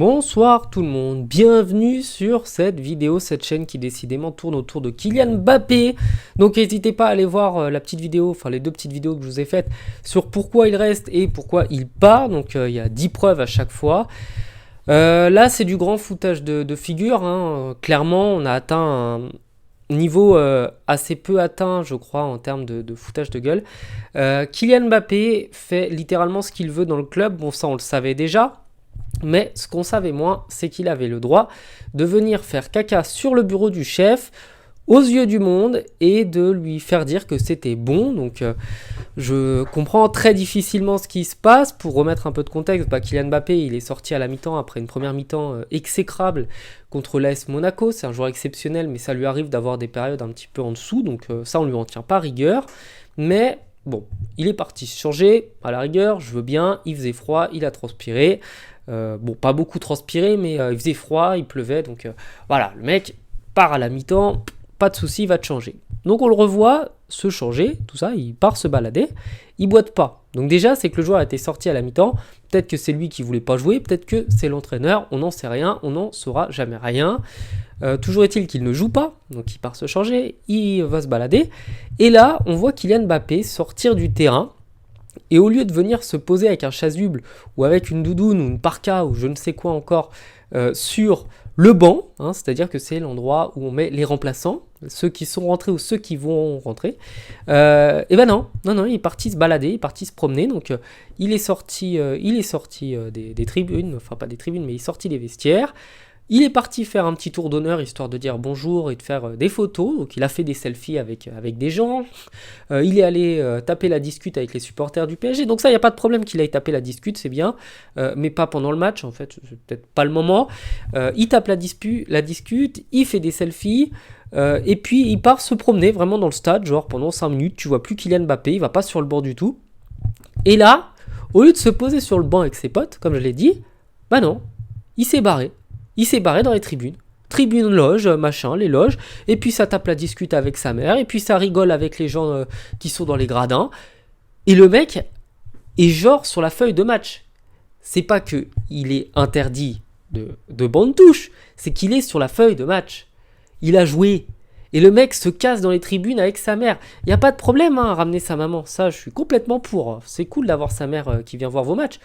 Bonsoir tout le monde, bienvenue sur cette vidéo, cette chaîne qui décidément tourne autour de Kylian Mbappé. Donc n'hésitez pas à aller voir la petite vidéo, enfin les deux petites vidéos que je vous ai faites sur pourquoi il reste et pourquoi il part. Donc il y a 10 preuves à chaque fois. Là c'est du grand foutage de figure, hein. Clairement on a atteint un niveau assez peu atteint je crois en termes de foutage de gueule. Kylian Mbappé fait littéralement ce qu'il veut dans le club, bon ça on le savait déjà. Mais ce qu'on savait moins, c'est qu'il avait le droit de venir faire caca sur le bureau du chef, aux yeux du monde, et de lui faire dire que c'était bon. Donc je comprends très difficilement ce qui se passe. Pour remettre un peu de contexte, Kylian Mbappé, il est sorti à la mi-temps après une première mi-temps exécrable contre l'AS Monaco. C'est un joueur exceptionnel, mais ça lui arrive d'avoir des périodes un petit peu en dessous. Donc ça, on lui en tient pas rigueur. Mais bon, il est parti se changer, à la rigueur, je veux bien. Il faisait froid, il a transpiré. Bon, pas beaucoup transpiré, mais il faisait froid, il pleuvait, donc voilà, le mec part à la mi-temps, pas de souci, il va te changer. Donc on le revoit se changer, tout ça, il part se balader, il boite pas. Donc déjà, c'est que le joueur a été sorti à la mi-temps, peut-être que c'est lui qui voulait pas jouer, peut-être que c'est l'entraîneur, on n'en sait rien, on n'en saura jamais rien. Toujours est-il qu'il ne joue pas, donc il part se changer, il va se balader, et là, on voit Kylian Mbappé sortir du terrain. Et au lieu de venir se poser avec un chasuble ou avec une doudoune ou une parka ou je ne sais quoi encore sur le banc, hein, c'est-à-dire que c'est l'endroit où on met les remplaçants, ceux qui sont rentrés ou ceux qui vont rentrer, et ben non, il est parti se balader, il est parti se promener, donc il est sorti des tribunes, enfin pas des tribunes, mais il est sorti des vestiaires. Il est parti faire un petit tour d'honneur, histoire de dire bonjour et de faire des photos. Donc il a fait des selfies avec des gens. Il est allé taper la discute avec les supporters du PSG. Donc ça, il n'y a pas de problème qu'il aille taper la discute, c'est bien. Mais pas pendant le match, en fait, c'est peut-être pas le moment. Il tape la discute, il fait des selfies. Et puis il part se promener vraiment dans le stade, genre pendant 5 minutes. Tu vois plus Kylian Mbappé, il va pas sur le bord du tout. Et là, au lieu de se poser sur le banc avec ses potes, comme je l'ai dit, bah non, il s'est barré. Il s'est barré dans les tribunes. Tribunes, loges, machin, les loges. Et puis ça tape la discute avec sa mère. Et puis ça rigole avec les gens qui sont dans les gradins. Et le mec est genre sur la feuille de match. C'est pas qu'il est interdit de bande touche. C'est qu'il est sur la feuille de match. Il a joué. Et le mec se casse dans les tribunes avec sa mère. Il n'y a pas de problème à ramener sa maman. Ça, je suis complètement pour. C'est cool d'avoir sa mère qui vient voir vos matchs.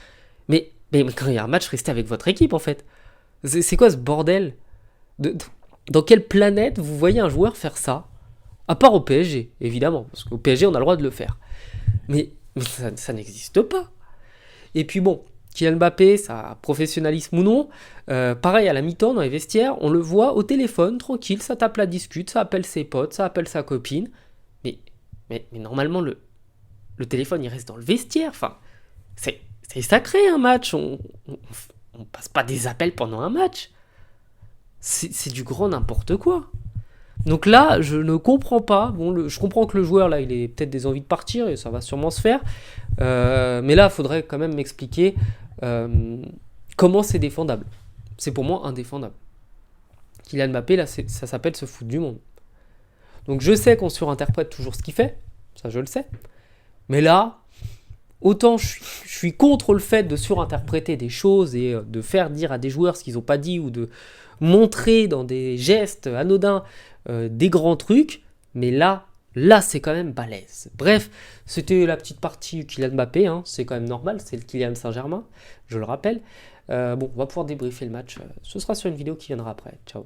Mais quand il y a un match, restez avec votre équipe en fait. C'est quoi ce bordel ? Dans quelle planète vous voyez un joueur faire ça ? À part au PSG, évidemment, parce qu'au PSG, on a le droit de le faire. Mais ça n'existe pas. Et puis bon, Kylian Mbappé, ça professionnalisme ou non, pareil à la mi-temps, dans les vestiaires, on le voit au téléphone, tranquille, ça tape la discute, ça appelle ses potes, ça appelle sa copine. Mais normalement, le téléphone, il reste dans le vestiaire. Enfin, c'est sacré un match. On passe pas des appels pendant un match. C'est du grand n'importe quoi. Donc là, je ne comprends pas. Bon, je comprends que le joueur, là, il ait peut-être des envies de partir, et ça va sûrement se faire. Mais là, il faudrait quand même m'expliquer comment c'est défendable. C'est pour moi indéfendable. Kylian Mbappé, là, ça s'appelle se foutre du monde. Donc je sais qu'on surinterprète toujours ce qu'il fait. Ça, je le sais. Mais là... Autant je suis contre le fait de surinterpréter des choses et de faire dire à des joueurs ce qu'ils n'ont pas dit ou de montrer dans des gestes anodins des grands trucs, mais là c'est quand même balèze. Bref, c'était la petite partie Kylian Mbappé, hein, c'est quand même normal, c'est le Kylian Saint-Germain, je le rappelle. Bon, on va pouvoir débriefer le match, ce sera sur une vidéo qui viendra après. Ciao.